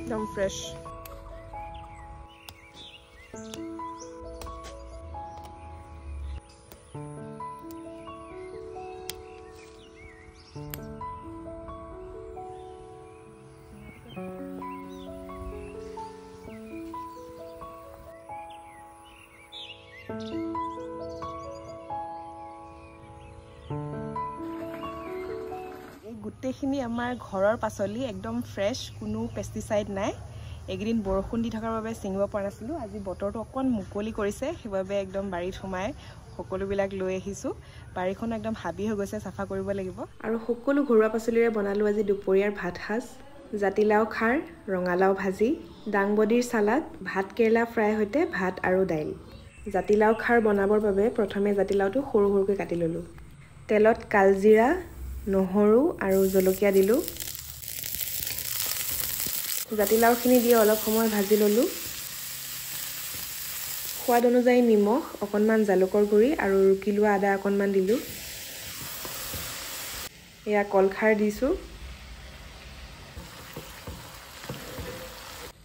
एकदम फ्रेश গোটেইখিনি আমাৰ ঘৰৰ পাচলি একদম ফ্ৰেছ কোনো পেষ্টিসাইড নাই এগ্ৰিন বৰষুণ দি থকাৰ বাবে চিঙিব পৰা নাছিলো আজি বতৰটো অকন মুকলি কৰিছে সেইবাবে একদম বাৰীত সোমাই সকলোবিলাক লৈ আহিছো বাৰীখন একদম হাবি হৈ গৈছে সাফা কৰিব লাগিব আৰু সকলো ঘৰুৱা পাচলিৰে বনালো আজি দুপৰীয়াৰ ভাত সাজ জাতিলাও খাৰ ৰঙালাও ভাজি ডাংবডিৰ সালাড ভাত কেৰেলা ফ্ৰাই হৈতে ভাত আৰু দাইল জাতিলাও খাৰ বনাবৰ বাবে প্ৰথমে জাতিলাওটো সৰু সৰুকৈ কাটি ললো তেলত কালজিৰা নহৰু আৰু জলকীয়া দিলো জাতিলাওখিনি দিয়ে অলপ সময় ভাজি ললো সোৱাদ অনুযায়ী নিমখ অকণমান জালুকৰ গুড়ি আৰু ৰুকি লোৱা আদা অকণমান দিলো এয়া কলখাৰ দিছো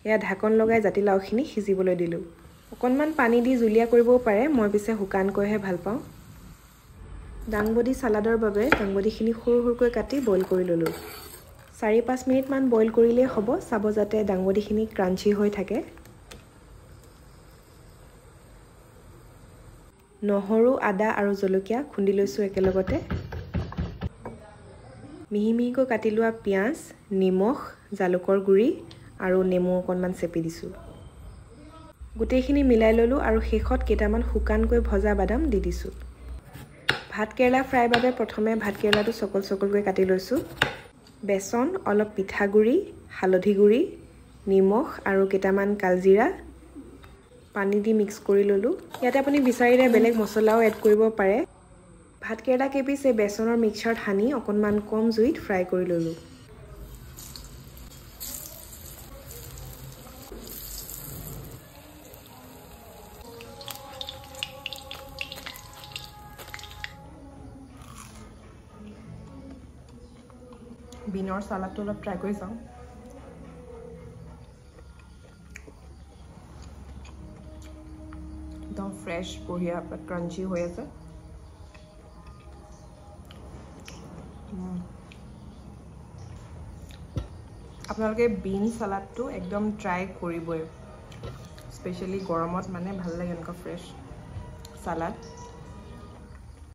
এয়া ঢাকন লগাই জাতিলাওখিনি সিজিবলৈ দিলো অকণমান পানী দি জুলীয়া কৰিবও পাৰে মই পিছে শুকানকৈহে ভাল পাওঁ ডাংবডি সালাডৰ বাবে ডাংবডিখিনি সৰু সৰুকৈ কাটি বইল কৰি ললো 4-5 মিনিট মান বইল কৰিলে হ'ব চাব যাতে ডাংবডিখিনি ক্ৰাঞ্চি হৈ থাকে নহৰু আদা আৰু জলকীয়া খুন্দি লৈছো একেলগতে মিহি মিহিকৈ কাটি লোৱা পিয়াজ নিমখ জালুকৰ গুড়ি আৰু নেমু অকণমান চেপি দিছো গোটেইখিনি মিলাই ললো আৰু শেষত কেইটামান শুকানকৈ ভজা বাদাম দি দিছো ভাত কেৰেলা ফ্ৰাই বাবে প্ৰথমে ভাত কেৰেলাটো সকল সকলকৈ কাটি লৈছো বেসন অলপ পিঠাগুড়ি হালধি গুড়ি নিমখ আৰু কেইটামান কালজিৰা পানী দি মিক্স কৰি ললো ইয়াতে আপুনি বিচাৰিলে বেলেগ মছলাও এড কৰিব পাৰে ভাত কেৰেলা কেপিছ এই বেসনৰ মিক্সচাৰত হানি অকণমান কম জুইত ফ্ৰাই কৰি ললো বিনৰ সালাডটো অলপ ট্ৰাই কৰি চাওঁ একদম ফ্ৰেছ বঢ়িয়া ক্ৰাঞ্চি হৈ আছে আপোনালোকে বিন সালাডটো একদম ট্ৰাই কৰিবই স্পেশালি গৰমত মানে ভাল লাগে এনেকুৱা ফ্ৰেছ সালাড